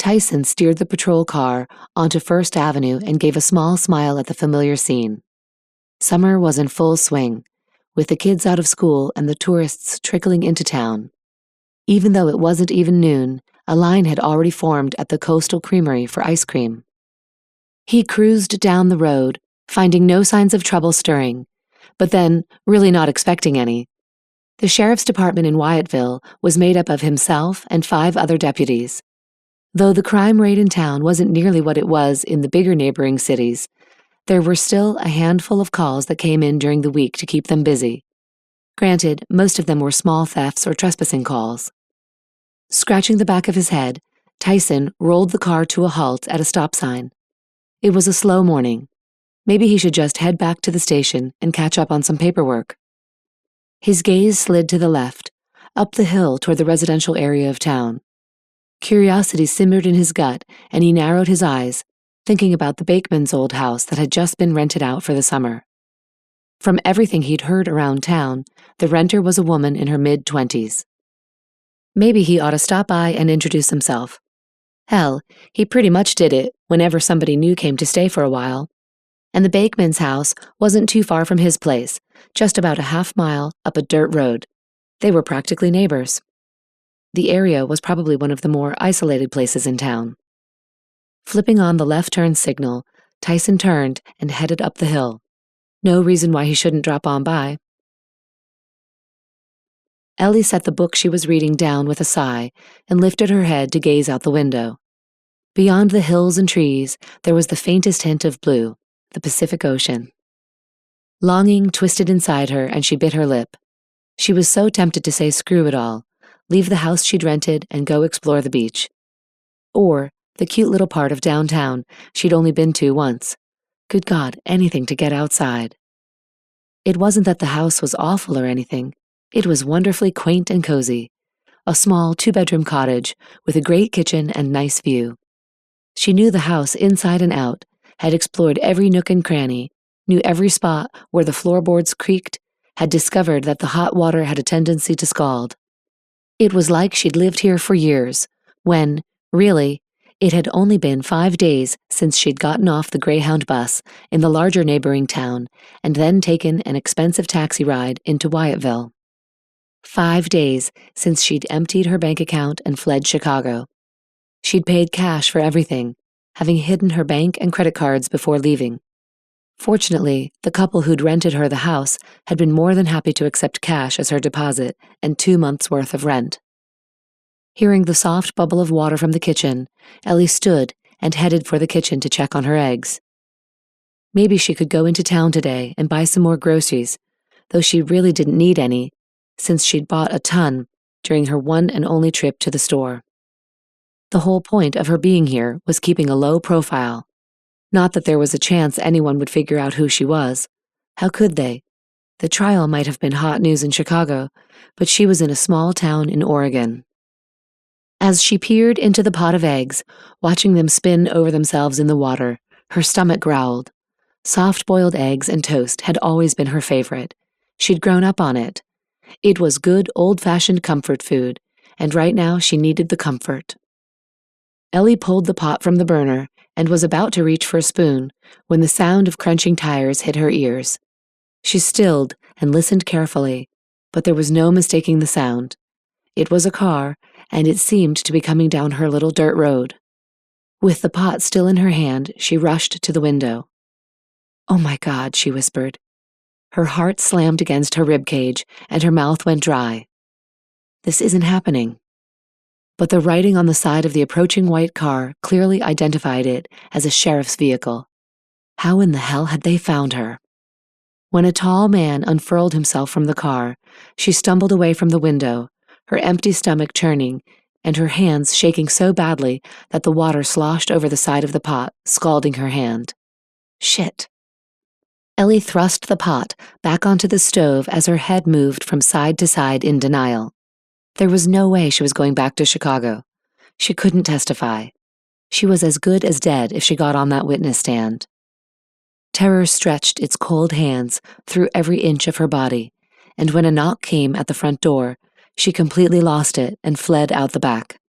Tyson steered the patrol car onto First Avenue and gave a small smile at the familiar scene. Summer was in full swing, with the kids out of school and the tourists trickling into town. Even though it wasn't even noon, a line had already formed at the Coastal Creamery for ice cream. He cruised down the road, finding no signs of trouble stirring, but then really not expecting any. The sheriff's department in Wyattville was made up of himself and 5 other deputies. Though the crime rate in town wasn't nearly what it was in the bigger neighboring cities, there were still a handful of calls that came in during the week to keep them busy. Granted, most of them were small thefts or trespassing calls. Scratching the back of his head, Tyson rolled the car to a halt at a stop sign. It was a slow morning. Maybe he should just head back to the station and catch up on some paperwork. His gaze slid to the left, up the hill toward the residential area of town. Curiosity simmered in his gut, and he narrowed his eyes, thinking about the Bakeman's old house that had just been rented out for the summer. From everything he'd heard around town, the renter was a woman in her mid-20s. Maybe he ought to stop by and introduce himself. Hell, he pretty much did it whenever somebody new came to stay for a while. And the Bakeman's house wasn't too far from his place, just about a half-mile up a dirt road. They were practically neighbors. The area was probably one of the more isolated places in town. Flipping on the left turn signal, Tyson turned and headed up the hill. No reason why he shouldn't drop on by. Ellie set the book she was reading down with a sigh and lifted her head to gaze out the window. Beyond the hills and trees, there was the faintest hint of blue, the Pacific Ocean. Longing twisted inside her, and she bit her lip. She was so tempted to say screw it all, leave the house she'd rented and go explore the beach. Or the cute little part of downtown she'd only been to once. Good God, anything to get outside. It wasn't that the house was awful or anything. It was wonderfully quaint and cozy. A small 2-bedroom cottage with a great kitchen and nice view. She knew the house inside and out, had explored every nook and cranny, knew every spot where the floorboards creaked, had discovered that the hot water had a tendency to scald. It was like she'd lived here for years, when, really, it had only been 5 days since she'd gotten off the Greyhound bus in the larger neighboring town and then taken an expensive taxi ride into Wyattville. 5 days since she'd emptied her bank account and fled Chicago. She'd paid cash for everything, having hidden her bank and credit cards before leaving. Fortunately, the couple who'd rented her the house had been more than happy to accept cash as her deposit and 2 months' worth of rent. Hearing the soft bubble of water from the kitchen, Ellie stood and headed for the kitchen to check on her eggs. Maybe she could go into town today and buy some more groceries, though she really didn't need any, since she'd bought a ton during her one and only trip to the store. The whole point of her being here was keeping a low profile. Not that there was a chance anyone would figure out who she was. How could they? The trial might have been hot news in Chicago, but she was in a small town in Oregon. As she peered into the pot of eggs, watching them spin over themselves in the water, her stomach growled. Soft-boiled eggs and toast had always been her favorite. She'd grown up on it. It was good, old-fashioned comfort food, and right now she needed the comfort. Ellie pulled the pot from the burner and was about to reach for a spoon when the sound of crunching tires hit her ears. She stilled and listened carefully, but there was no mistaking the sound. It was a car, and it seemed to be coming down her little dirt road. With the pot still in her hand, she rushed to the window. "Oh my God," she whispered. Her heart slammed against her ribcage, and her mouth went dry. This isn't happening. But the writing on the side of the approaching white car clearly identified it as a sheriff's vehicle. How in the hell had they found her? When a tall man unfurled himself from the car, she stumbled away from the window, her empty stomach churning, and her hands shaking so badly that the water sloshed over the side of the pot, scalding her hand. Shit. Ellie thrust the pot back onto the stove as her head moved from side to side in denial. There was no way she was going back to Chicago. She couldn't testify. She was as good as dead if she got on that witness stand. Terror stretched its cold hands through every inch of her body, and when a knock came at the front door, she completely lost it and fled out the back.